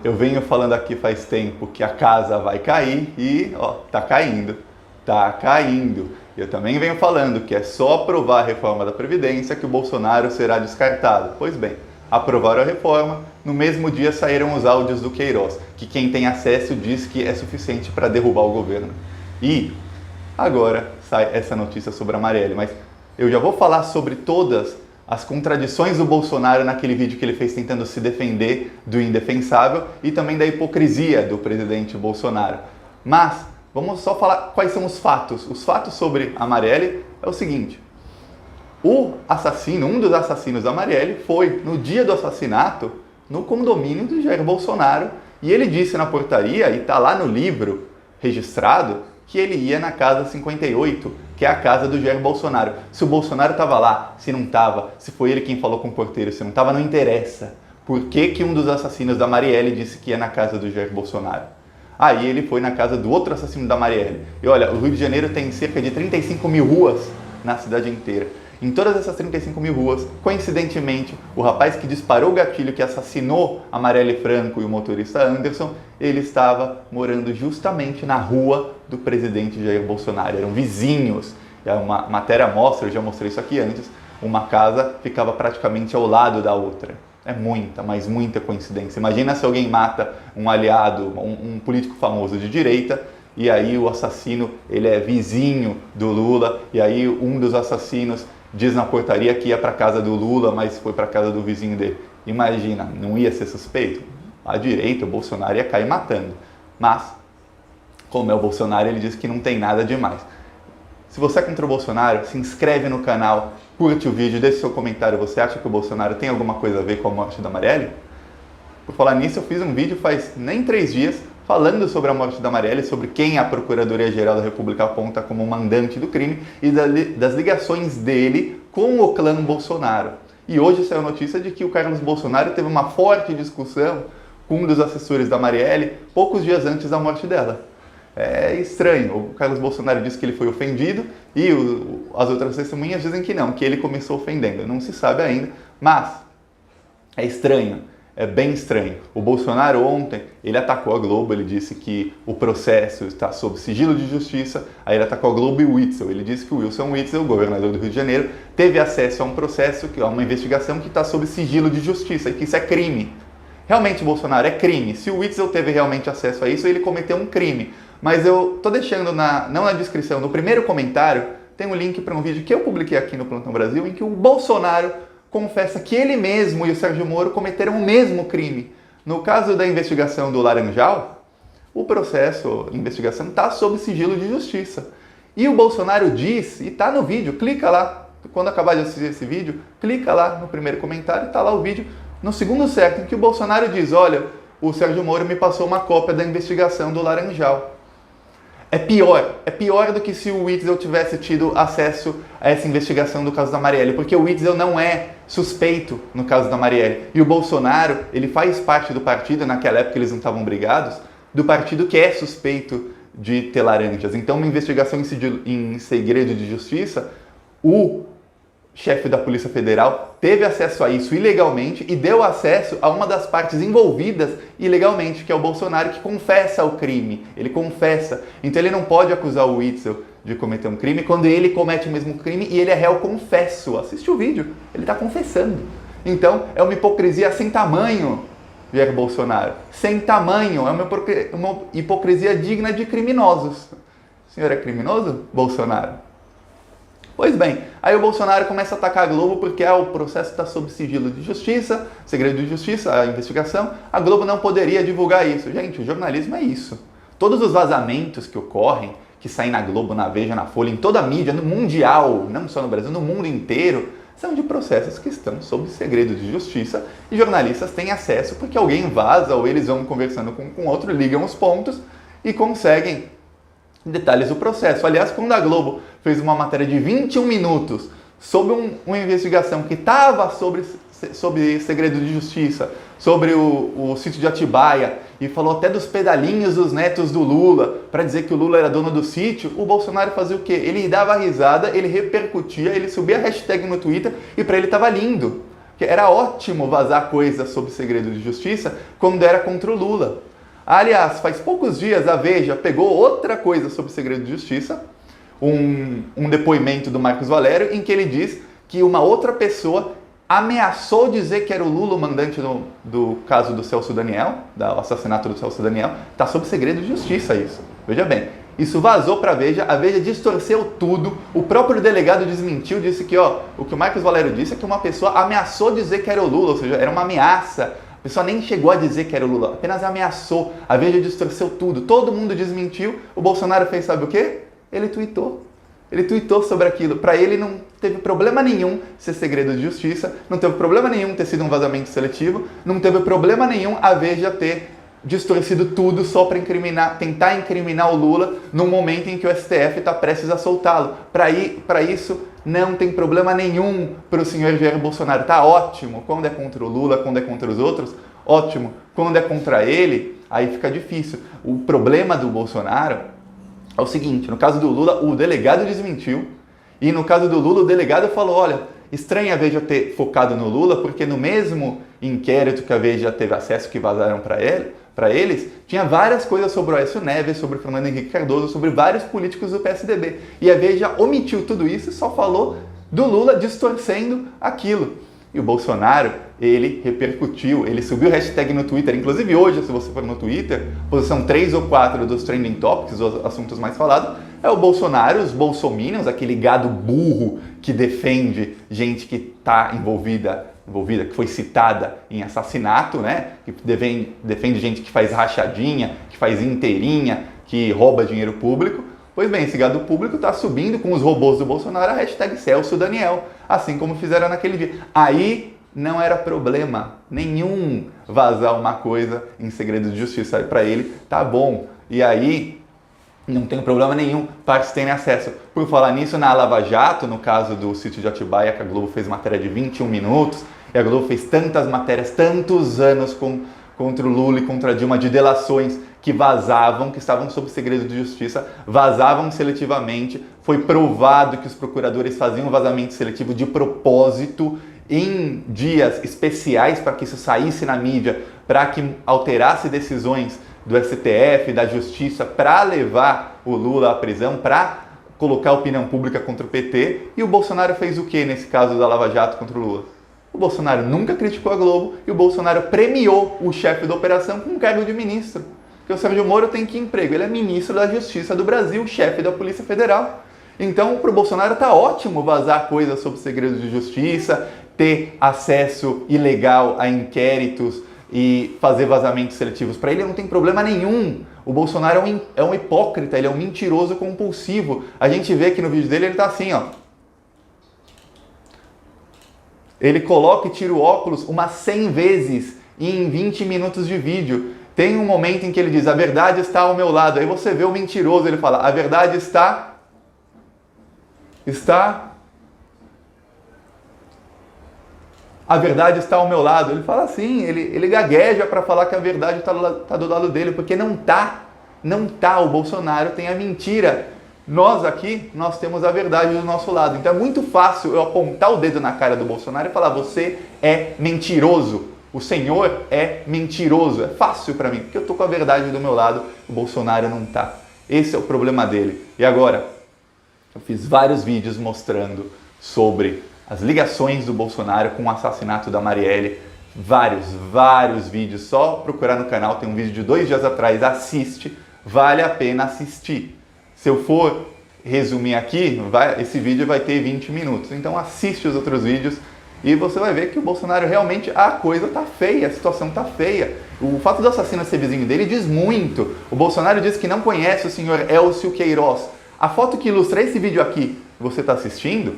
Eu venho falando aqui faz tempo que a casa vai cair e, ó, tá caindo. Tá caindo. Eu também venho falando que é só aprovar a reforma da Previdência que o Bolsonaro será descartado. Pois bem, aprovaram a reforma, no mesmo dia saíram os áudios do Queiroz, que quem tem acesso diz que é suficiente para derrubar o governo. E agora sai essa notícia sobre a Marielle, mas eu já vou falar sobre todas as contradições do Bolsonaro naquele vídeo que ele fez tentando se defender do indefensável e também da hipocrisia do presidente Bolsonaro. Mas vamos só falar quais são os fatos. Os fatos sobre a Marielle é o seguinte: o assassino, um dos assassinos da Marielle, foi no dia do assassinato no condomínio do Jair Bolsonaro e ele disse na portaria, e está lá no livro registrado, que ele ia na casa 58, que é a casa do Jair Bolsonaro. Se o Bolsonaro estava lá, se não estava, se foi ele quem falou com o porteiro, se não estava, não interessa. Por que um dos assassinos da Marielle disse que ia na casa do Jair Bolsonaro? Aí ele foi na casa do outro assassino da Marielle. E olha, o Rio de Janeiro tem cerca de 35 mil ruas na cidade inteira. Em todas essas 35 mil ruas, coincidentemente, o rapaz que disparou o gatilho que assassinou a Marielle Franco e o motorista Anderson, ele estava morando justamente na rua do presidente Jair Bolsonaro. Eram vizinhos. Uma matéria mostra, eu já mostrei isso aqui antes, uma casa ficava praticamente ao lado da outra. É muita, mas muita coincidência. Imagina se alguém mata um aliado, um político famoso de direita, e aí o assassino, ele é vizinho do Lula, e aí um dos assassinos diz na portaria que ia para casa do Lula, mas foi para casa do vizinho dele. Imagina, não ia ser suspeito? A direita, o Bolsonaro ia cair matando. Mas, como é o Bolsonaro, ele diz que não tem nada demais. Se você é contra o Bolsonaro, se inscreve no canal, curte o vídeo, deixe seu comentário. Você acha que o Bolsonaro tem alguma coisa a ver com a morte da Marielle? Por falar nisso, eu fiz um vídeo faz nem 3 dias falando sobre a morte da Marielle, sobre quem a Procuradoria-Geral da República aponta como mandante do crime e das ligações dele com o clã Bolsonaro. E hoje saiu a notícia de que o Carlos Bolsonaro teve uma forte discussão com um dos assessores da Marielle poucos dias antes da morte dela. É estranho, o Carlos Bolsonaro disse que ele foi ofendido e as outras testemunhas dizem que não, que ele começou ofendendo. Não se sabe ainda, mas é estranho. É bem estranho. O Bolsonaro ontem, ele atacou a Globo, ele disse que o processo está sob sigilo de justiça, aí ele atacou a Globo e o Witzel. Ele disse que o Wilson Witzel, o governador do Rio de Janeiro, teve acesso a um processo, a uma investigação que está sob sigilo de justiça e que isso é crime. Realmente, Bolsonaro, é crime. Se o Witzel teve realmente acesso a isso, ele cometeu um crime. Mas eu estou deixando, não na descrição, no primeiro comentário, tem um link para um vídeo que eu publiquei aqui no Plantão Brasil, em que o Bolsonaro confessa que ele mesmo e o Sérgio Moro cometeram o mesmo crime. No caso da investigação do Laranjal, o processo, a investigação está sob sigilo de justiça. E o Bolsonaro diz, e está no vídeo, clica lá, quando acabar de assistir esse vídeo, clica lá no primeiro comentário, está lá o vídeo, no segundo certo, em que o Bolsonaro diz, olha, o Sérgio Moro me passou uma cópia da investigação do Laranjal. É pior do que se o Witzel tivesse tido acesso a essa investigação do caso da Marielle, porque o Witzel não é suspeito no caso da Marielle. E o Bolsonaro, ele faz parte do partido, naquela época eles não estavam brigados, do partido que é suspeito de ter laranjas. Então, uma investigação em segredo de justiça, o chefe da Polícia Federal teve acesso a isso ilegalmente e deu acesso a uma das partes envolvidas ilegalmente, que é o Bolsonaro, que confessa o crime. Ele confessa. Então ele não pode acusar o Witzel de cometer um crime quando ele comete o mesmo crime e ele é réu confesso. Assiste o vídeo, ele está confessando. Então é uma hipocrisia sem tamanho, Jair Bolsonaro. Sem tamanho, é uma hipocrisia digna de criminosos. O senhor é criminoso, Bolsonaro? Pois bem, aí o Bolsonaro começa a atacar a Globo porque o processo está sob sigilo de justiça, segredo de justiça, a investigação, a Globo não poderia divulgar isso. Gente, o jornalismo é isso. Todos os vazamentos que ocorrem, que saem na Globo, na Veja, na Folha, em toda a mídia, no mundial, não só no Brasil, no mundo inteiro, são de processos que estão sob segredo de justiça e jornalistas têm acesso porque alguém vaza ou eles vão conversando com outro, ligam os pontos e conseguem detalhes do processo. Aliás, quando a Globo fez uma matéria de 21 minutos sobre uma investigação que estava sobre segredo de justiça, sobre o sítio de Atibaia, e falou até dos pedalinhos dos netos do Lula, para dizer que o Lula era dono do sítio, o Bolsonaro fazia o quê? Ele dava risada, ele repercutia, ele subia a hashtag no Twitter, e para ele estava lindo. que era ótimo vazar coisas sobre segredo de justiça quando era contra o Lula. Aliás, faz poucos dias a Veja pegou outra coisa sobre segredo de justiça, um depoimento do Marcos Valério, em que ele diz que uma outra pessoa ameaçou dizer que era o Lula o mandante do caso do Celso Daniel, do assassinato do Celso Daniel. Está sob segredo de justiça isso. Veja bem, isso vazou para a Veja distorceu tudo, o próprio delegado desmentiu, disse que o que o Marcos Valério disse é que uma pessoa ameaçou dizer que era o Lula, ou seja, era uma ameaça. A pessoa nem chegou a dizer que era o Lula, apenas ameaçou. A Veja distorceu tudo, todo mundo desmentiu. O Bolsonaro fez sabe o quê? Ele tweetou. Ele tweetou sobre aquilo. Para ele não teve problema nenhum ser segredo de justiça, não teve problema nenhum ter sido um vazamento seletivo, não teve problema nenhum a Veja ter distorcido tudo só para tentar incriminar o Lula no momento em que o STF está prestes a soltá-lo. Para isso, não tem problema nenhum para o senhor Jair Bolsonaro. Tá ótimo. Quando é contra o Lula, quando é contra os outros, ótimo. Quando é contra ele, aí fica difícil. O problema do Bolsonaro é o seguinte, no caso do Lula, o delegado desmentiu, e no caso do Lula, o delegado falou, olha, estranho a Veja ter focado no Lula, porque no mesmo inquérito que a Veja teve acesso, que vazaram para eles, tinha várias coisas sobre o Aécio Neves, sobre o Fernando Henrique Cardoso, sobre vários políticos do PSDB. E a Veja omitiu tudo isso e só falou do Lula distorcendo aquilo. E o Bolsonaro, ele repercutiu, ele subiu hashtag no Twitter, inclusive hoje, se você for no Twitter, posição 3 ou 4 dos trending topics, os assuntos mais falados, é o Bolsonaro, os bolsominions, aquele gado burro que defende gente que está envolvida, que foi citada em assassinato, né? Que defende gente que faz rachadinha, que faz inteirinha, que rouba dinheiro público. Pois bem, esse gado público está subindo com os robôs do Bolsonaro a hashtag Celso Daniel, assim como fizeram naquele dia. Aí não era problema nenhum vazar uma coisa em segredo de justiça. Para ele, tá bom. E aí não tem problema nenhum para que tenham acesso. Por falar nisso, na Lava Jato, no caso do sítio de Atibaia, que a Globo fez matéria de 21 minutos, e a Globo fez tantas matérias, tantos anos contra o Lula e contra a Dilma, de delações que vazavam, que estavam sob segredo de justiça, vazavam seletivamente. Foi provado que os procuradores faziam vazamento seletivo de propósito em dias especiais para que isso saísse na mídia, para que alterasse decisões do STF, da Justiça, para levar o Lula à prisão, para colocar a opinião pública contra o PT. E o Bolsonaro fez o que nesse caso da Lava Jato contra o Lula? O Bolsonaro nunca criticou a Globo e o Bolsonaro premiou o chefe da operação com um cargo de ministro. Porque o Sérgio Moro tem que emprego? Ele é ministro da Justiça do Brasil, chefe da Polícia Federal. Então, para o Bolsonaro está ótimo vazar coisas sobre segredo de justiça, ter acesso ilegal a inquéritos e fazer vazamentos seletivos. Para ele não tem problema nenhum. O Bolsonaro é um hipócrita, ele é um mentiroso compulsivo. A gente vê que no vídeo dele ele está assim, ó. Ele coloca e tira o óculos umas 100 vezes em 20 minutos de vídeo. Tem um momento em que ele diz, a verdade está ao meu lado. Aí você vê o mentiroso, ele fala, a verdade está... A verdade está ao meu lado. Ele fala assim, ele gagueja para falar que a verdade está do lado dele, porque não tá. O Bolsonaro tem a mentira. Nós aqui, nós temos a verdade do nosso lado. Então é muito fácil eu apontar o dedo na cara do Bolsonaro e falar, você é mentiroso. O senhor é mentiroso. É fácil para mim, porque eu tô com a verdade do meu lado, o Bolsonaro não tá. Esse é o problema dele. E agora, eu fiz vários vídeos mostrando sobre as ligações do Bolsonaro com o assassinato da Marielle. Vários vídeos. Só procurar no canal, tem um vídeo de 2 dias atrás. Assiste, vale a pena assistir. Se eu for resumir aqui, esse vídeo vai ter 20 minutos. Então assiste os outros vídeos e você vai ver que o Bolsonaro realmente, a coisa tá feia, a situação tá feia. O fato do assassino ser vizinho dele diz muito. O Bolsonaro diz que não conhece o senhor Elcio Queiroz. A foto que ilustra esse vídeo aqui, que você está assistindo,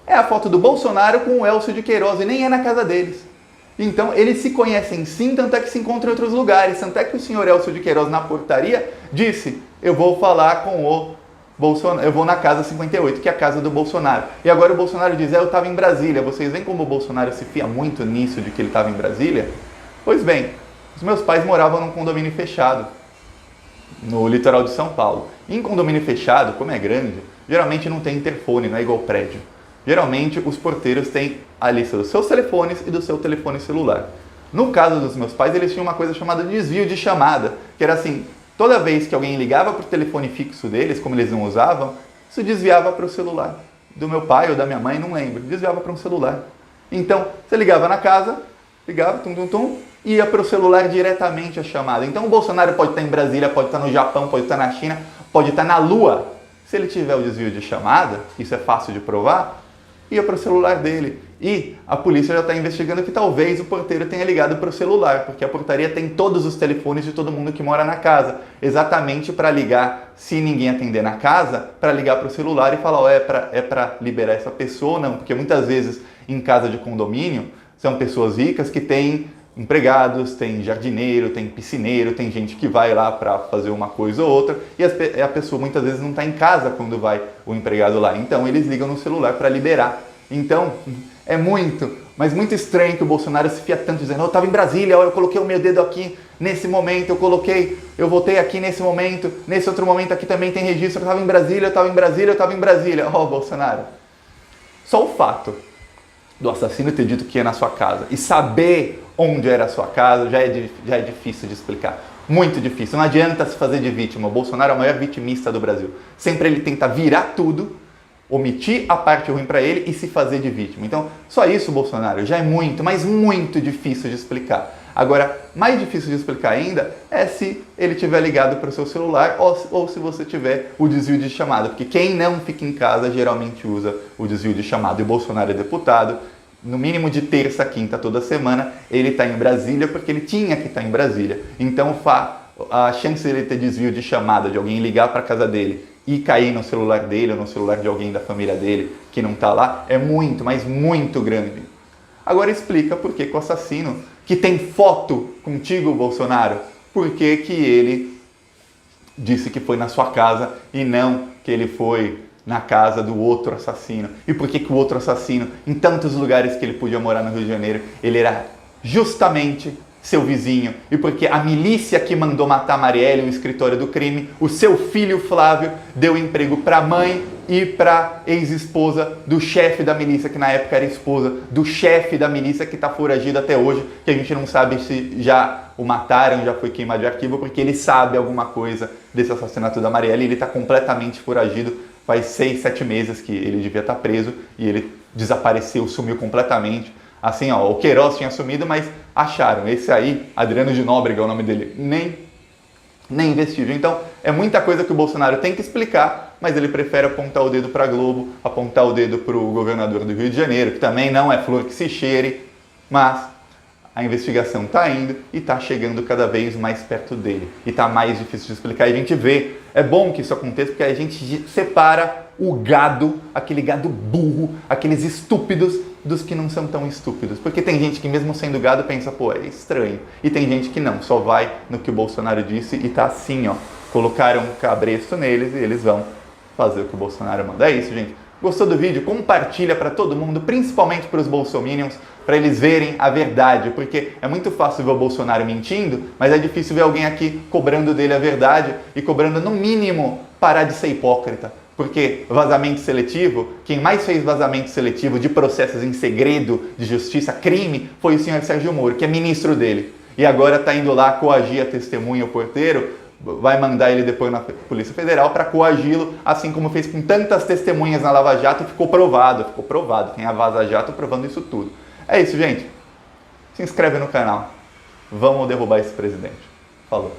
é a foto do Bolsonaro com o Elcio de Queiroz e nem é na casa deles. Então, eles se conhecem sim, tanto é que se encontram em outros lugares. Tanto é que o senhor Elcio de Queiroz, na portaria, disse, eu vou falar com o Bolsonaro, eu vou na casa 58, que é a casa do Bolsonaro. E agora o Bolsonaro diz, eu estava em Brasília. Vocês veem como o Bolsonaro se fia muito nisso de que ele estava em Brasília? Pois bem, os meus pais moravam num condomínio fechado, no litoral de São Paulo. Em condomínio fechado, como é grande, geralmente não tem interfone, não é igual prédio. Geralmente, os porteiros têm a lista dos seus telefones e do seu telefone celular. No caso dos meus pais, eles tinham uma coisa chamada desvio de chamada, que era assim, toda vez que alguém ligava para o telefone fixo deles, como eles não usavam, isso desviava para o celular. Do meu pai ou da minha mãe, não lembro, desviava para um celular. Então, você ligava na casa, ligava, ia para o celular diretamente a chamada. Então, o Bolsonaro pode estar em Brasília, pode estar no Japão, pode estar na China, pode estar na Lua. Se ele tiver o desvio de chamada, isso é fácil de provar, ia para o celular dele. E a polícia já está investigando que talvez o porteiro tenha ligado para o celular, porque a portaria tem todos os telefones de todo mundo que mora na casa, exatamente para ligar, se ninguém atender na casa, para ligar para o celular e falar, é para liberar essa pessoa ou não, porque muitas vezes em casa de condomínio são pessoas ricas que têm empregados, tem jardineiro, tem piscineiro, tem gente que vai lá para fazer uma coisa ou outra e a pessoa muitas vezes não está em casa quando vai o empregado lá. Então eles ligam no celular para liberar. Então é muito, mas muito estranho que o Bolsonaro se fia tanto dizendo eu estava em Brasília, eu coloquei o meu dedo aqui nesse momento, eu voltei aqui nesse momento, nesse outro momento aqui também tem registro, eu estava em Brasília, eu estava em Brasília, eu estava em Brasília. Bolsonaro, só o fato do assassino ter dito que ia na sua casa e saber onde era a sua casa já é difícil de explicar. Muito difícil. Não adianta se fazer de vítima. O Bolsonaro é o maior vitimista do Brasil. Sempre ele tenta virar tudo, omitir a parte ruim para ele e se fazer de vítima. Então, só isso, Bolsonaro, já é muito, mas muito difícil de explicar. Agora, mais difícil de explicar ainda é se ele tiver ligado para o seu celular ou se você tiver o desvio de chamada. Porque quem não fica em casa geralmente usa o desvio de chamada. E o Bolsonaro é deputado, no mínimo de terça, quinta, toda semana, ele está em Brasília porque ele tinha que estar em Brasília. Então, a chance de ele ter desvio de chamada, de alguém ligar para a casa dele e cair no celular dele ou no celular de alguém da família dele que não está lá, é muito, mas muito grande. Agora explica por que o assassino, que tem foto contigo, Bolsonaro, por que que ele disse que foi na sua casa e não que ele foi na casa do outro assassino. E por que que o outro assassino, em tantos lugares que ele podia morar no Rio de Janeiro, ele era justamente seu vizinho. E porque a milícia que mandou matar Marielle, o escritório do crime, o seu filho Flávio deu emprego para a mãe e para ex-esposa do chefe da milícia, que na época era esposa do chefe da milícia, que está foragido até hoje, que a gente não sabe se já o mataram, já foi queimado de arquivo, porque ele sabe alguma coisa desse assassinato da Marielle, ele está completamente foragido. Faz 6, 7 meses que ele devia estar preso e ele desapareceu, sumiu completamente. Assim, o Queiroz tinha sumido, mas acharam. Esse aí, Adriano de Nóbrega é o nome dele, nem vestígio. Então, é muita coisa que o Bolsonaro tem que explicar, mas ele prefere apontar o dedo para a Globo, apontar o dedo para o governador do Rio de Janeiro, que também não é flor que se cheire, mas a investigação está indo e está chegando cada vez mais perto dele. E está mais difícil de explicar. E a gente vê, é bom que isso aconteça, porque a gente separa o gado, aquele gado burro, aqueles estúpidos, dos que não são tão estúpidos. Porque tem gente que mesmo sendo gado pensa, é estranho. E tem gente que não, só vai no que o Bolsonaro disse e tá assim, colocaram um cabresto neles e eles vão fazer o que o Bolsonaro manda. É isso, gente. Gostou do vídeo? Compartilha para todo mundo, principalmente para os bolsominions, para eles verem a verdade, porque é muito fácil ver o Bolsonaro mentindo, mas é difícil ver alguém aqui cobrando dele a verdade e cobrando, no mínimo, parar de ser hipócrita. Porque vazamento seletivo, quem mais fez vazamento seletivo de processos em segredo, de justiça, crime, foi o senhor Sérgio Moro, que é ministro dele. E agora está indo lá coagir a testemunha, o porteiro, vai mandar ele depois na Polícia Federal para coagi-lo, assim como fez com tantas testemunhas na Lava Jato e ficou provado. Tem a Vaza Jato provando isso tudo. É isso, gente. Se inscreve no canal. Vamos derrubar esse presidente. Falou.